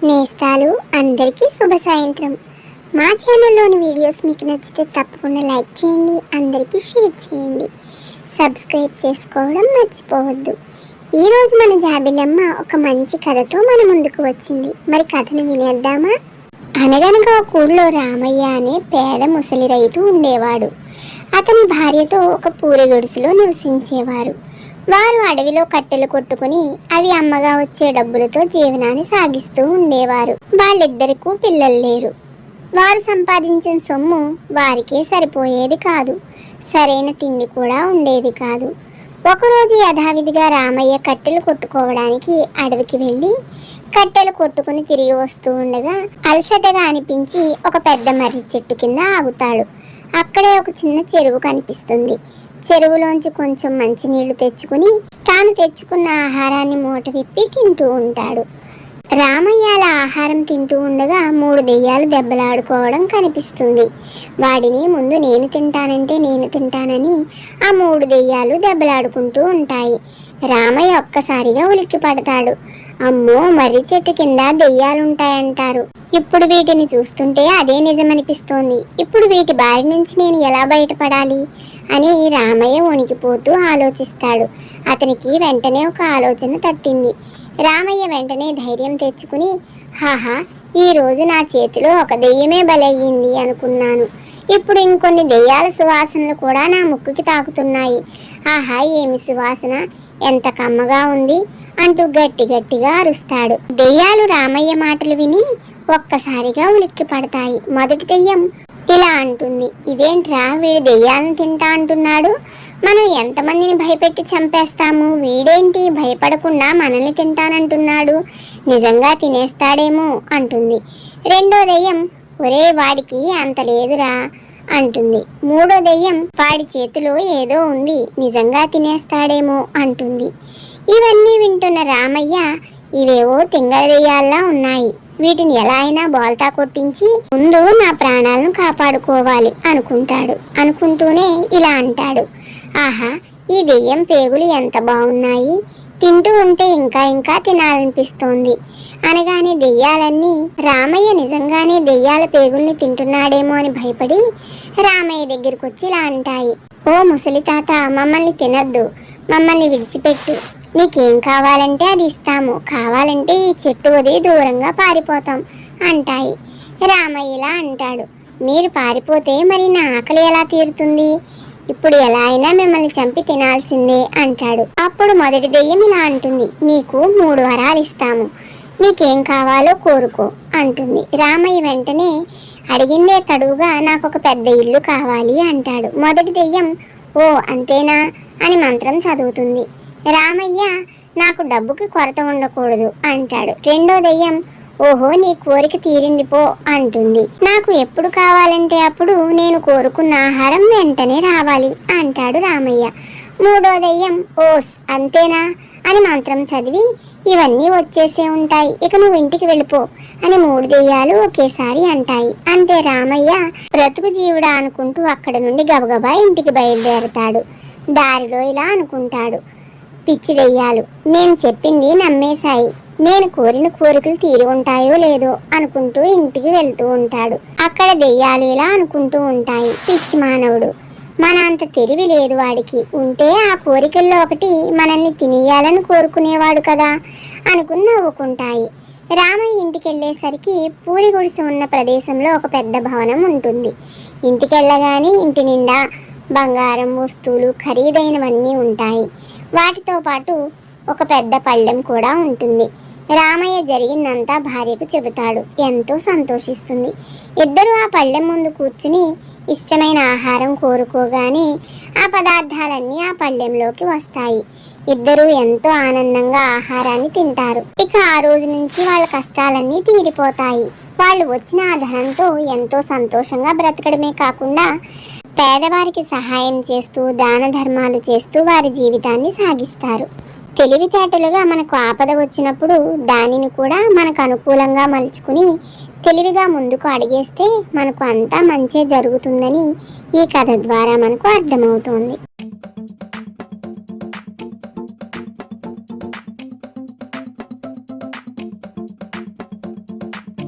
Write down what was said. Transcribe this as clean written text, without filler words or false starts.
నేస్తాలు అందరికీ శుభ సాయంత్రం. మా ఛానల్లోని వీడియోస్ మీకు నచ్చితే తప్పకుండా లైక్ చేయండి, అందరికీ షేర్ చేయండి, సబ్స్క్రైబ్ చేసుకోవడం మర్చిపోవద్దు. ఈరోజు మన జాబిలమ్మ ఒక మంచి కథతో మన ముందుకు వచ్చింది. మరి కథను వినేద్దామా? అనగనగా ఒక ఊళ్ళో రామయ్య అనే పేద ముసలి రైతు ఉండేవాడు. అతని భార్యతో ఒక పూరి గుడిసెలో నివసించేవారు. వారు అడవిలో కట్టెలు కొట్టుకుని అవి అమ్మగా వచ్చే డబ్బులతో జీవనాన్ని సాగిస్తూ ఉండేవారు. వాళ్ళిద్దరికీ పిల్లలు లేరు. వారు సంపాదించిన సొమ్ము వారికే సరిపోయేది కాదు. సరైన తిండి కూడా ఉండేది కాదు. ఒకరోజు యథావిధిగా రామయ్య కట్టెలు కొట్టుకోవడానికి అడవికి వెళ్ళి కట్టెలు కొట్టుకుని తిరిగి వస్తూ ఉండగా అలసటగా అనిపించి ఒక పెద్ద మర్రి చెట్టు కింద ఆగుతాడు. అక్కడే ఒక చిన్న చెరువు కనిపిస్తుంది. చెరువులోంచి కొంచెం మంచినీళ్లు తెచ్చుకుని తాను తెచ్చుకున్న ఆహారాన్ని మూట విప్పి తింటూ ఉంటాడు. రామయ్య అలా ఆహారం తింటూ ఉండగా 3 దెయ్యాలు దెబ్బలాడుకోవడం కనిపిస్తుంది. వాడిని ముందు నేను తింటానని ఆ 3 దెయ్యాలు దెబ్బలాడుకుంటూ ఉంటాయి. రామయ్య ఒక్కసారిగా ఉలిక్కి పడతాడు. అమ్మో, మర్రి చెట్టు కింద దెయ్యాలుంటాయంటారు. ఇప్పుడు వీటిని చూస్తుంటే అదే నిజమనిపిస్తోంది. ఇప్పుడు వీటి బారి నుంచి నేను ఎలా బయటపడాలి అని రామయ్య వణికిపోతూ ఆలోచిస్తాడు. అతనికి వెంటనే ఒక ఆలోచన తట్టింది. రామయ్య వెంటనే ధైర్యం తెచ్చుకుని, హాహా, ఈరోజు నా చేతిలో ఒక దెయ్యమే బలయ్యింది అనుకున్నాను. ఇప్పుడు ఇంకొన్ని దెయ్యాల సువాసనలు కూడా నా ముక్కుకి తాకుతున్నాయి. ఆహా, ఏమి సువాసన, ఎంత కమ్మగా ఉంది అంటూ గట్టిగా అరుస్తాడు. దెయ్యాలు రామయ్య మాటలు విని ఒక్కసారిగా ఉలిక్కి పడతాయి. మొదటి దెయ్యం ఇలా అంటుంది, ఇదేంట్రా, వీడు దెయ్యాలను తింటా అంటున్నాడు. మనం ఎంతమందిని భయపెట్టి చంపేస్తాము, వీడేంటి భయపడకుండా మనల్ని తింటానంటున్నాడు, నిజంగా తినేస్తాడేమో అంటుంది. రెండో దెయ్యం, ఒరే, వాడికి అంత లేదురా అంటుంది. మూడో దెయ్యం, వాడి చేతిలో ఏదో ఉంది, నిజంగా తినేస్తాడేమో అంటుంది. ఇవన్నీ వింటున్న రామయ్య, ఇవేవో తింగర దెయ్యాల్లా ఉన్నాయి, వీటిని ఎలా అయినా బోల్తా కొట్టించి ముందు నా ప్రాణాలను కాపాడుకోవాలి అనుకుంటాడు. అనుకుంటూనే ఇలా అంటాడు, ఆహా, ఈ దెయ్యం పేగులు ఎంత బాగున్నాయి, తింటూ ఉంటే ఇంకా తినాలనిపిస్తోంది అనగానే దెయ్యాలన్నీ రామయ్య నిజంగానే దెయ్యాల పేగుల్ని తింటున్నాడేమో అని భయపడి రామయ్య దగ్గరికి వచ్చి ఇలా అంటాయి, ఓ ముసలి తాత, మమ్మల్ని తినద్దు, మమ్మల్ని విడిచిపెట్టు, నీకేం కావాలంటే అది ఇస్తాము, కావాలంటే ఈ చెట్టు వదిలి దూరంగా పారిపోతాం అంటాయి. రామయ్య ఇలా అంటాడు, మీరు పారిపోతే మరి నా ఆకలి ఎలా తీరుతుంది, ఇప్పుడు ఎలా అయినా మిమ్మల్ని చంపి తినాల్సిందే అంటాడు. అప్పుడు మొదటి దెయ్యం ఇలా అంటుంది, నీకు 3 వరాలు ఇస్తాము, నీకేం కావాలో కోరుకో అంటుంది. రామయ్య వెంటనే అడిగిందే తడువుగా నాకు ఒక పెద్ద ఇల్లు కావాలి అంటాడు. మొదటి దెయ్యం, ఓ అంతేనా అని మంత్రం చదువుతుంది. రామయ్య, నాకు డబ్బుకి కొరత ఉండకూడదు అంటాడు. రెండో దెయ్యం, ఓహో, నీ కోరిక తీరింది పో అంటుంది. నాకు ఎప్పుడు కావాలంటే అప్పుడు నేను కోరుకున్న ఆహారం వెంటనే రావాలి అంటాడు రామయ్య. మూడో దెయ్యం, ఓస్ అంతేనా అని మంత్రం చదివి, ఇవన్నీ వచ్చేసే ఉంటాయి, ఇక నువ్వు ఇంటికి వెళ్ళిపో అని 3 దెయ్యాలు ఒకేసారి అంటాయి. అంతే, రామయ్య బ్రతుకు జీవుడా అనుకుంటూ అక్కడ నుండి గబగబా ఇంటికి బయలుదేరతాడు. దారిలో ఇలా అనుకుంటాడు, పిచ్చి దెయ్యాలు నేను చెప్పింది నమ్మేశాయి, నేను కోరిన కోరికలు తీరి ఉంటాయో లేదో అనుకుంటూ ఇంటికి వెళ్తూ ఉంటాడు. అక్కడ దెయ్యాలు ఇలా అనుకుంటూ ఉంటాయి, పిచ్చి మానవుడు, మన అంత తెలివి లేదు వాడికి, ఉంటే ఆ కోరికల్లో ఒకటి మనల్ని తినేయాలని కోరుకునేవాడు కదా అనుకుని నవ్వుకుంటాయి. రామయ్య ఇంటికి వెళ్ళేసరికి పూరి గుడిసె ఉన్న ప్రదేశంలో ఒక పెద్ద భవనం ఉంటుంది. ఇంటికి వెళ్ళగానే ఇంటి నిండా బంగారం వస్తువులు ఖరీదైనవన్నీ ఉంటాయి. వాటితో పాటు ఒక పెద్ద పళ్ళెం కూడా ఉంటుంది. రామయ్య జరిగిందంతా భార్యకు చెబుతాడు. ఎంతో సంతోషిస్తుంది. ఇద్దరు ఆ పళ్ళెం ముందు కూర్చుని ఇష్టమైన ఆహారం కోరుకోగానే ఆ పదార్థాలన్నీ ఆ పళ్ళెంలోకి వస్తాయి. ఇద్దరు ఎంతో ఆనందంగా ఆహారాన్ని తింటారు. ఇక ఆ రోజు నుంచి వాళ్ళ కష్టాలన్నీ తీరిపోతాయి. వాళ్ళు వచ్చిన ఆ ధనంతో ఎంతో సంతోషంగా బ్రతకడమే కాకుండా పేదవారికి సహాయం చేస్తూ దాన ధర్మాలు చేస్తూ వారి జీవితాన్ని సాగిస్తారు. తెలివితేటలుగా మనకు ఆపద వచ్చినప్పుడు దానిని కూడా మనకు అనుకూలంగా మలుచుకుని తెలివిగా ముందుకు అడిగేస్తే మనకు అంతా మంచే జరుగుతుందని ఈ కథ ద్వారా మనకు అర్థమవుతోంది.